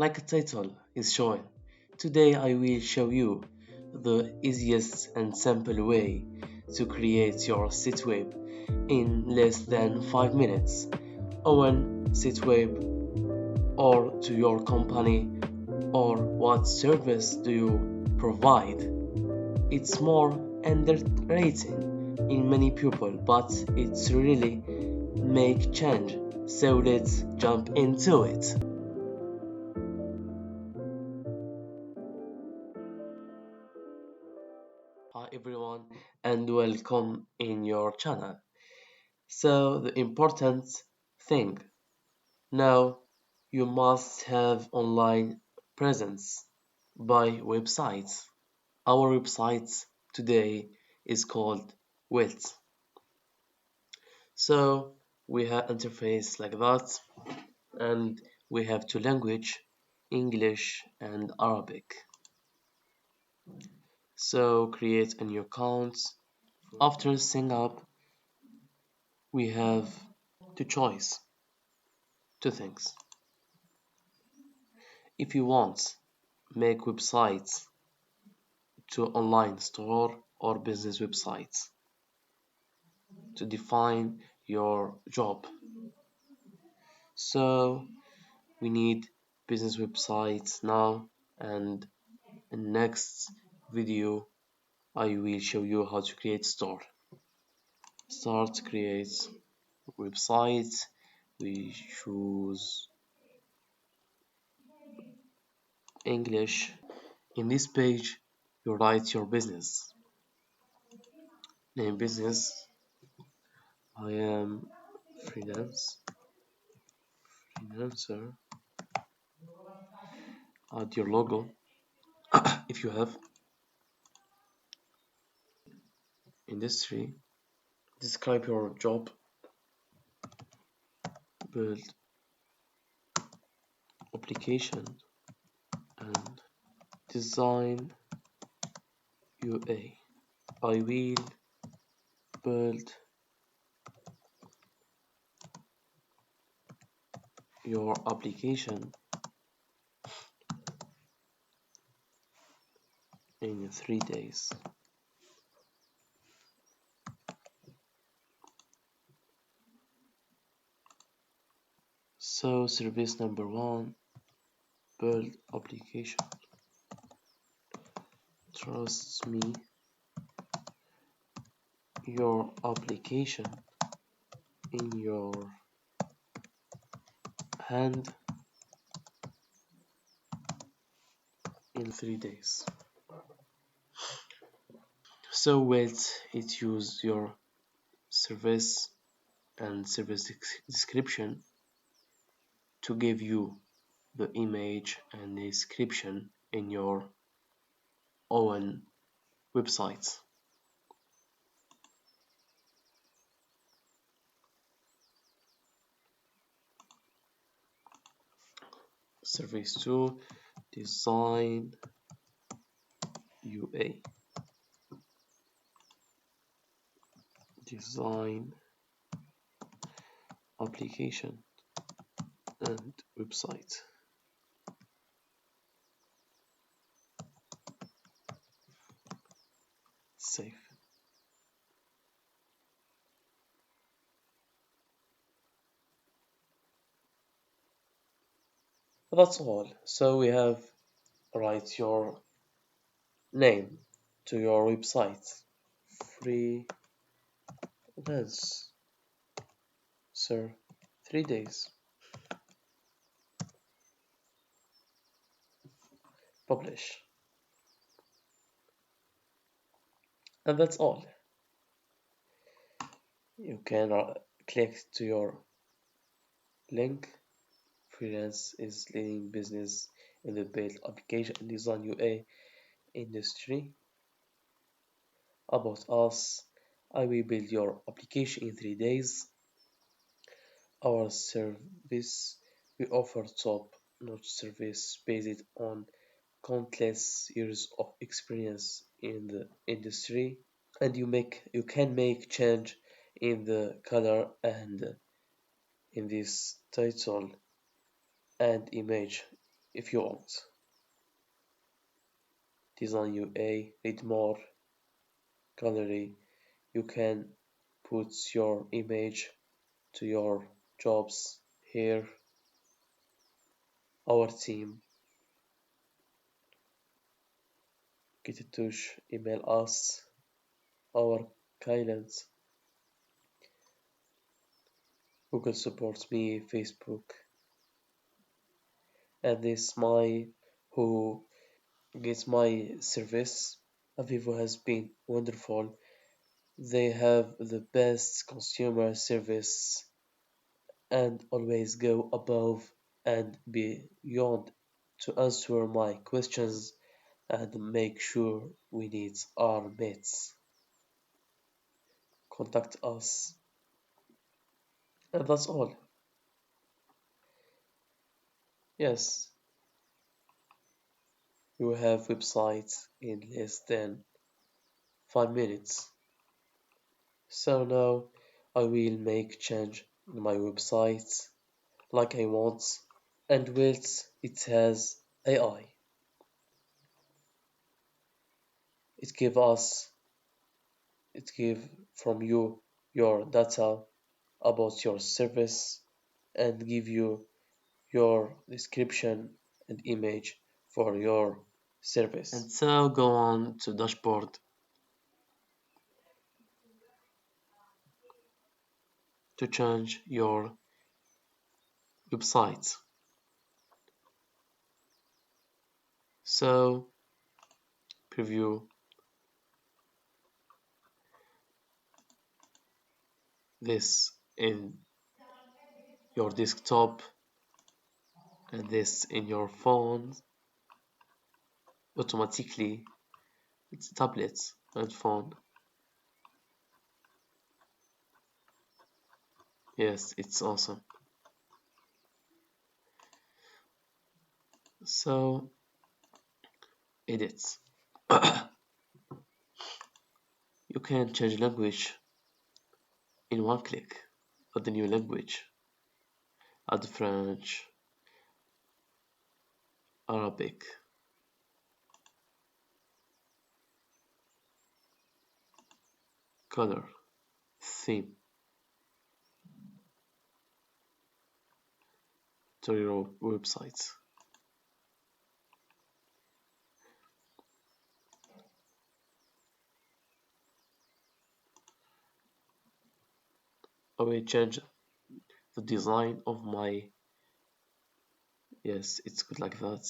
Like a title is showing, today I will show you the easiest and simple way to create your site web in less than 5 minutes on site web or to your company, or what service do you provide. It's more underrated in many people, but it's really make change. So let's jump into it. Hi everyone and welcome in your channel. So the important thing now, you must have online presence by websites. Our website today is called wuilt. So we have interface like that, and we have two language, English and Arabic. So create a new account. After sign up, we have two choice, two things. If you want make websites to online store or business websites to define your job. So we need business websites now, and in next video I will show you how to create store. Start create website. We choose English. In this page you write your business name. Business, I am freelancer. Add your logo if you have. Industry, describe your job. Build application and design UA. I will build your application in 3 days. So service number 1, build application. Trust me, your application in your hand in 3 days. So wait, it use your service and service description to give you the image and description in your own website. Service 2, design UA. Design application and website. Save. That's all. So we have write your name to your website. Freelance, sir, 3 days. Publish. And that's all. You can click to your link. Freelance is leading business in the build application and design UA industry. About us, I will build your application in 3 days. Our service, we offer top-notch service based on countless years of experience in the industry, and you can make change in the color and in this title and image if you want. Design UA, read more, gallery. You can put your image to your jobs here. Our team, get in touch, email us, our clients, Google supports me, Facebook, and this my who gets my service. Avivo has been wonderful. They have the best consumer service and always go above and beyond to answer my questions and make sure we needs are met. Contact us. And that's all. Yes, you have websites in less than 5 minutes. So now I will make change in my website like I want. And wuilt it has AI. It give us it give from you your data about your service and give you your description and image for your service. And so go on to dashboard to change your website. So preview this in your desktop and this in your phone automatically. It's tablets and phone. Yes, it's awesome. So edit. You can change language in one click. Add a new language. Add French, Arabic, color, theme to your website. I will change the design of my. Yes, it's good like that.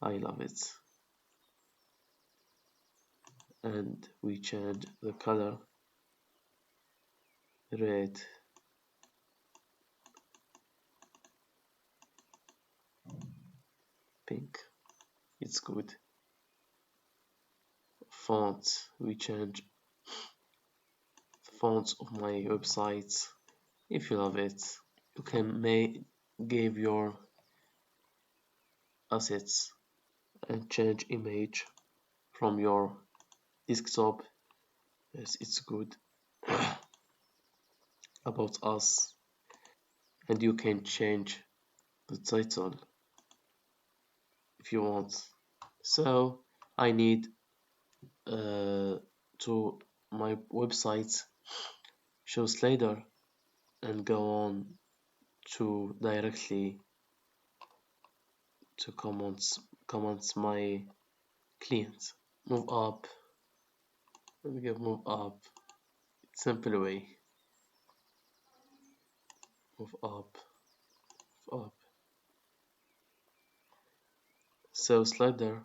I love it. And we change the color red, pink. It's good. Font, we change the fonts of my website. If you love it, you can give your assets and change image from your desktop. Yes, it's good. About us, and you can change the title if you want. So I need to my website show slider and go on to directly to comments my client. Move up and give move up. Simple way. Move up, up. So slider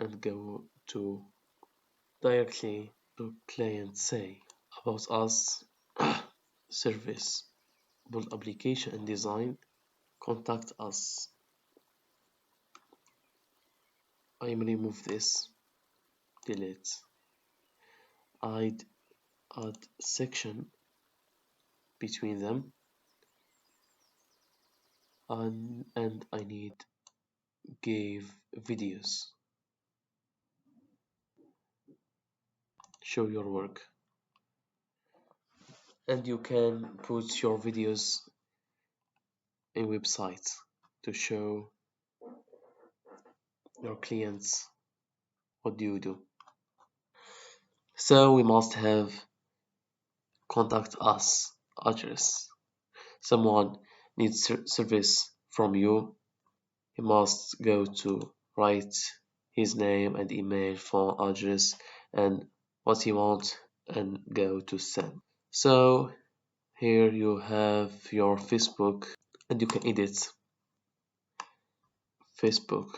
and go to directly to client say about us service build application and design. Contact us. I remove this, delete. I'd add section between them, and I need give videos. Show your work, and you can put your videos in websites to show your clients, what do? So we must have contact us address. Someone needs service from you. He must go to write his name and email, phone address, and what he wants, and go to send. So here you have your Facebook, and you can edit Facebook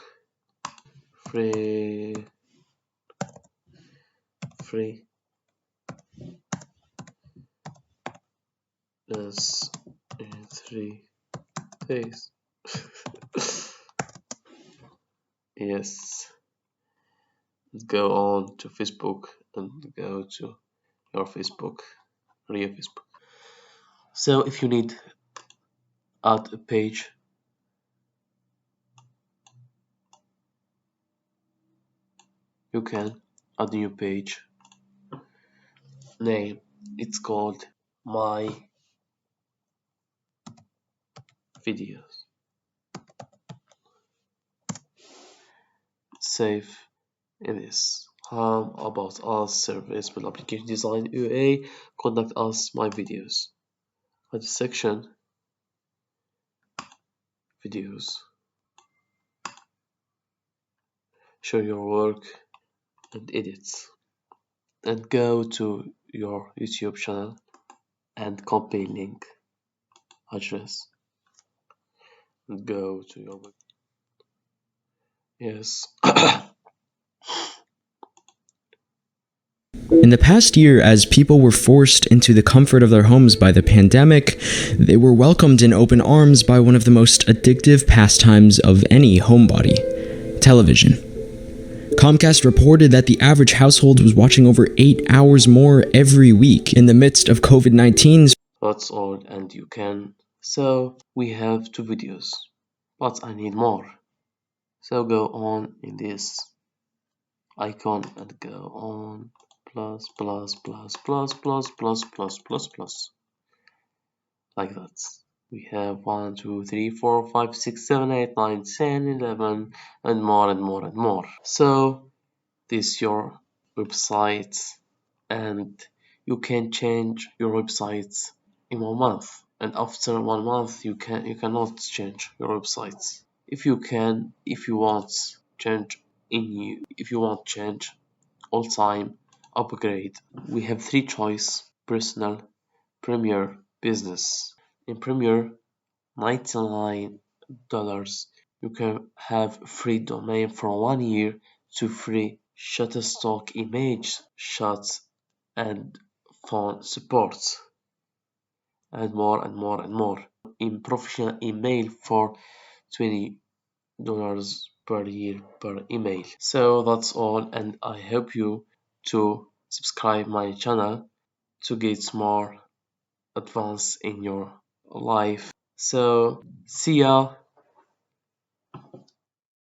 free as in 3 days. Yes, go on to Facebook and go to your Facebook, real Facebook. So if you need add a page, you can add a new page name. It's called my videos. Save in this. About us, service with application design, UA, contact us, my videos. At the section, videos. Show your work and edits. And go to your YouTube channel and copy link address. And go to your web. Yes. In the past year, as people were forced into the comfort of their homes by the pandemic, they were welcomed in open arms by one of the most addictive pastimes of any homebody: television. Comcast reported that the average household was watching over 8 hours more every week in the midst of COVID-19's. That's all, and you can. So we have 2 videos, but I need more. So go on in this icon and go on plus plus plus plus plus plus plus plus plus like that. We have 1 2 3 4 5 6 7 8 9 10 11 and more and more and more. So this is your website, and you can change your website in 1 month, and after 1 month you cannot change your website. If you want change if you want change all time, upgrade. We have 3 choice: personal, premier, business. In premier, $99 you can have free domain for 1 year to free Shutterstock image shots and phone support, and more and more and more. In professional email for $20 per year per email. So that's all, and I hope you to subscribe my channel to get more advance in your life. So see ya.